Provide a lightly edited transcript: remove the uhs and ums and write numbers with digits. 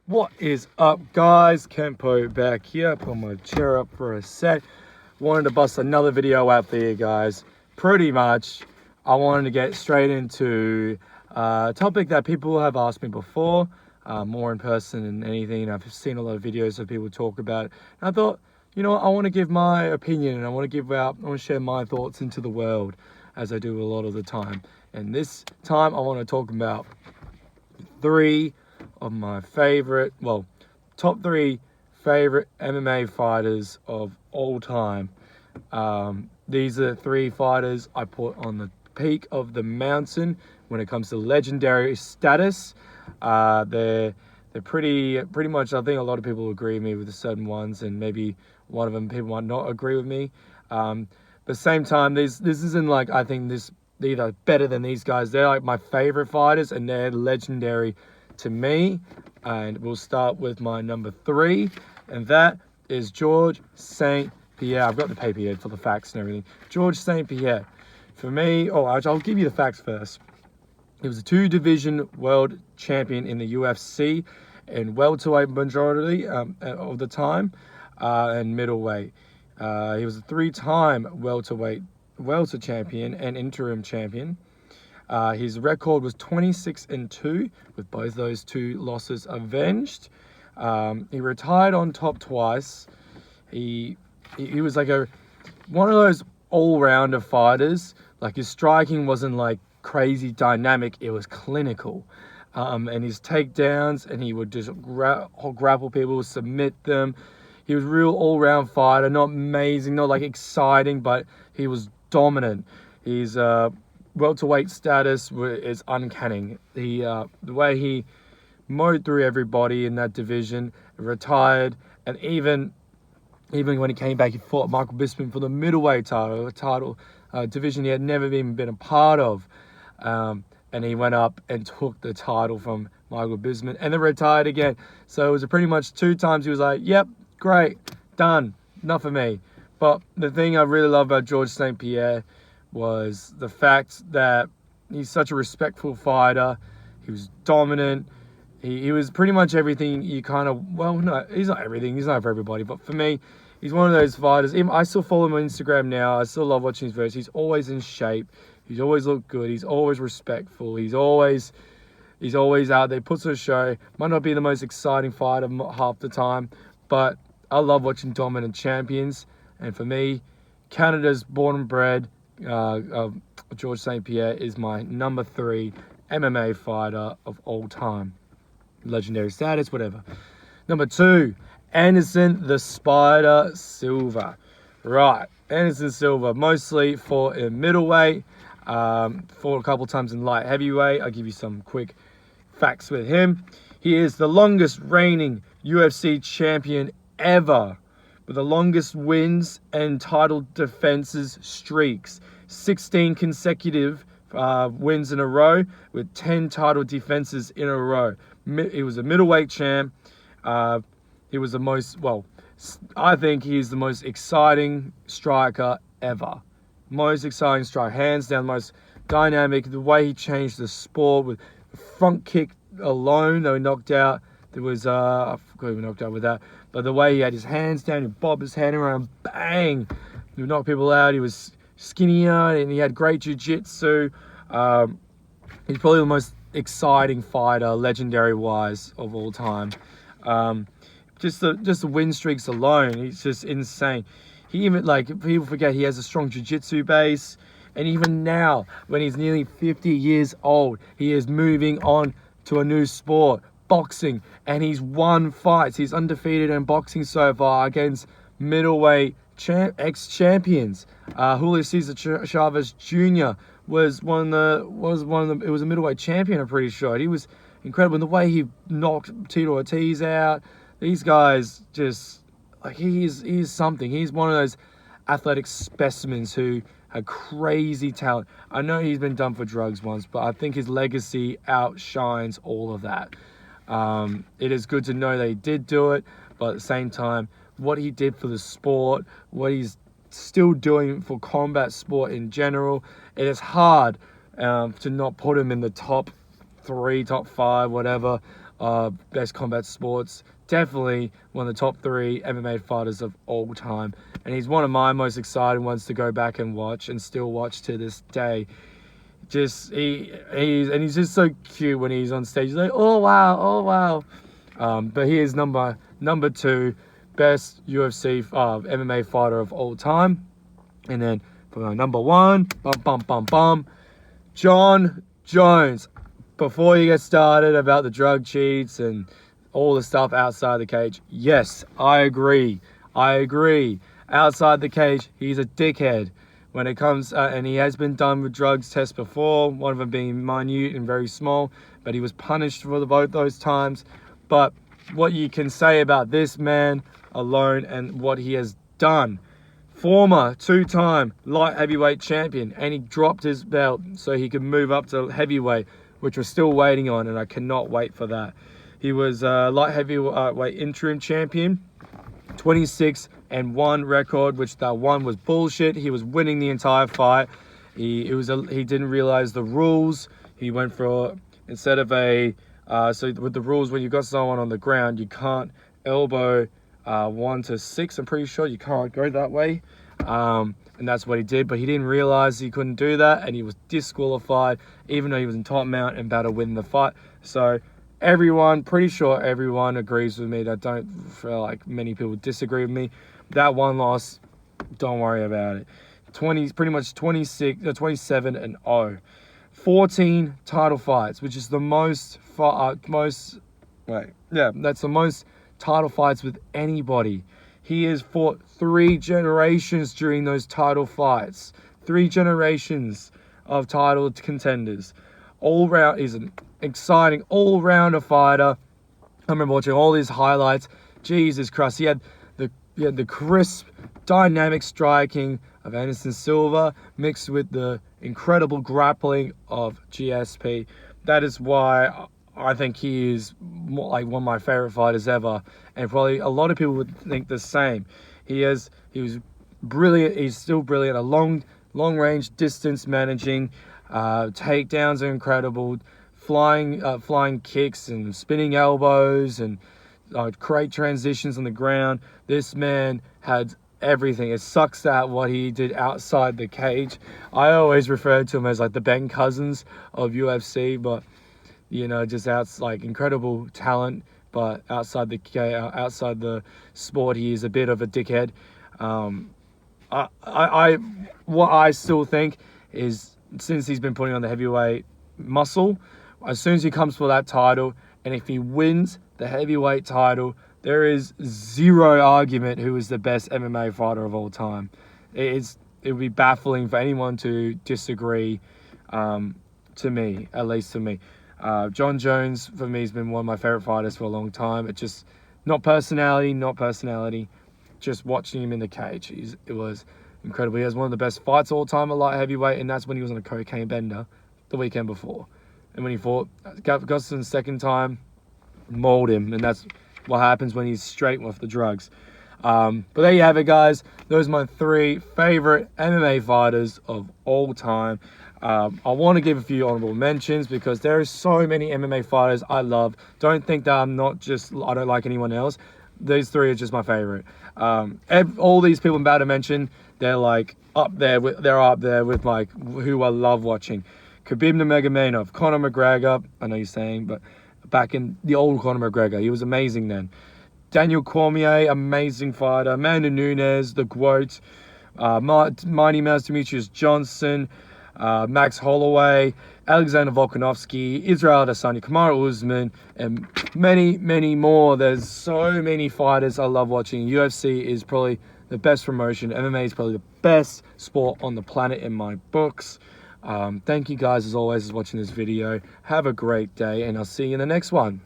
What is up, guys? Kempo back here. Put my chair up for a sec. Wanted to bust another video out there, guys. Pretty much, I wanted to get straight into a topic that people have asked me before, more in person than anything. I've seen a lot of videos of people talk about it. And I thought, you know what, I want to give my opinion, and I want to share my thoughts into the world, as I do a lot of the time. And this time, I want to talk about three of my top three favorite MMA fighters of all time. These are the three fighters I put on the peak of the mountain when it comes to legendary status. They're pretty much, I think a lot of people agree with me with certain ones, and maybe one of them people might not agree with me. But at the same time, this isn't like, I think these are better than these guys. They're like my favorite fighters, and they're legendary to me. And we'll start with my number three, and that is George St. Pierre. I've got the paper here for the facts and everything. George St. Pierre. For me, I'll give you the facts first. He was a two-division world champion in the UFC in welterweight majority of the time, and middleweight. He was a three-time welter champion and interim champion. His record was 26-2, with both those two losses avenged. He retired on top twice. He was like one of those all-rounder fighters. Like, his striking wasn't like crazy dynamic; it was clinical. And his takedowns, and he would just grapple people, submit them. He was a real all-round fighter, not amazing, not like exciting, but he was dominant. He's welterweight status is uncanny. The way he mowed through everybody in that division, retired, and even when he came back, he fought Michael Bisping for the middleweight title, division he had never even been a part of. And he went up and took the title from Michael Bisping and then retired again. So it was pretty much two times he was like, yep, great, done, enough of me. But the thing I really love about George St. Pierre was the fact that he's such a respectful fighter. He was dominant. He was pretty much everything you kind of, no, he's not everything. He's not for everybody. But for me, he's one of those fighters. Even I still follow him on Instagram now. I still love watching his videos. He's always in shape. He's always looked good. He's always respectful. He's always out there, puts on a show. Might not be the most exciting fighter half the time, but I love watching dominant champions. And for me, Canada's born and bred George St. Pierre is my number three MMA fighter of all time. Legendary status, whatever. Number two, Anderson the Spider Silva. Right, Anderson Silva mostly fought in middleweight, fought a couple times in light heavyweight. I'll give you some quick facts with him. He is the longest reigning UFC champion ever, with the longest wins and title defenses streaks. 16 consecutive wins in a row, with 10 title defenses in a row. He was a middleweight champ. He was I think he's the most exciting striker ever. Most exciting striker, hands down, most dynamic. The way he changed the sport with the front kick alone, they were knocked out. There was, I forgot he was knocked out with that. But the way he had his hands down, he bobbed his hand around, bang! He would knock people out. He was skinnier, and he had great jiu-jitsu. He's probably the most exciting fighter, legendary-wise, of all time. Just the win streaks alone, he's just insane. He even, people forget he has a strong jiu-jitsu base. And even now, when he's nearly 50 years old, he is moving on to a new sport, boxing, and he's won fights. He's undefeated in boxing so far against middleweight ex-champions. Julio Cesar Chavez Jr. was a middleweight champion, I'm pretty sure. He was incredible in the way he knocked Tito Ortiz out. These guys just, he is something. He's one of those athletic specimens who had crazy talent. I know he's been done for drugs once, but I think his legacy outshines all of that. It is good to know that he did do it, but at the same time, what he did for the sport, what he's still doing for combat sport in general, it is hard to not put him in the top 3, top 5, whatever, best combat sports. Definitely one of the top 3 MMA fighters of all time. And he's one of my most exciting ones to go back and watch and still watch to this day. Just he's just so cute when he's on stage. He's like, oh wow. But he is number 2 best UFC MMA fighter of all time. And then for number 1, John Jones. Before you get started about the drug cheats and all the stuff outside the cage, yes, I agree. Outside the cage, he's a dickhead. When it comes, and he has been done with drugs tests before, one of them being minute and very small, but he was punished for both those times. But what you can say about this man alone and what he has done, former 2-time light heavyweight champion, and he dropped his belt so he could move up to heavyweight, which we're still waiting on, and I cannot wait for that. He was light heavyweight interim champion, 26-1 record, which that one was bullshit. He was winning the entire fight. He didn't realize the rules. He went for, instead of so with the rules, when you've got someone on the ground, you can't elbow 1 to 6. I'm pretty sure you can't go that way. And that's what he did, but he didn't realize he couldn't do that, and he was disqualified, even though he was in top mount and about to win the fight. So pretty sure everyone agrees with me. That don't feel like many people disagree with me. That one loss, don't worry about it. Pretty much 27-0. 14 title fights, which is the that's the most title fights with anybody. He has fought 3 generations during those title fights. 3 generations of title contenders. All round, he's an exciting all-rounder fighter. I remember watching all his highlights. Jesus Christ, he had the crisp, dynamic striking of Anderson Silva mixed with the incredible grappling of GSP. That is why I think he is like one of my favorite fighters ever, and probably a lot of people would think the same. He was brilliant. He's still brilliant. A long range distance managing, takedowns are incredible, flying kicks and spinning elbows and great transitions on the ground. This man had everything. It sucks that what he did outside the cage. I always refer to him as like the Ben Cousins of UFC, but just incredible talent. But outside the sport, he is a bit of a dickhead. What I still think is, since he's been putting on the heavyweight muscle, as soon as he comes for that title, and if he wins the heavyweight title, there is zero argument who is the best MMA fighter of all time. It would be baffling for anyone to disagree, to me, at least to me. John Jones, for me, has been one of my favorite fighters for a long time. It's just not personality, just watching him in the cage. It was incredible. He has one of the best fights of all time at light heavyweight, and that's when he was on a cocaine bender the weekend before. And when he fought Gustafsson the second time, mauled him, and that's what happens when he's straight off the drugs. But there you have it, guys. Those are my 3 favorite MMA fighters of all time. I want to give a few honorable mentions because there are so many MMA fighters I love. Don't think that I don't like anyone else. These 3 are just my favorite. All these people I'm about to mention, they're up there with who I love watching. Khabib Nurmagomedov, Conor McGregor, I know you're saying, but back in the old Conor McGregor, he was amazing then. Daniel Cormier, amazing fighter. Amanda Nunes, the GOAT. Mighty Mouse Demetrius Johnson, Max Holloway, Alexander Volkanovski, Israel Adesanya, Kamaru Usman, and many, many more. There's so many fighters I love watching. UFC is probably the best promotion. MMA is probably the best sport on the planet in my books. Thank you guys, as always, for watching this video. Have a great day, and I'll see you in the next one.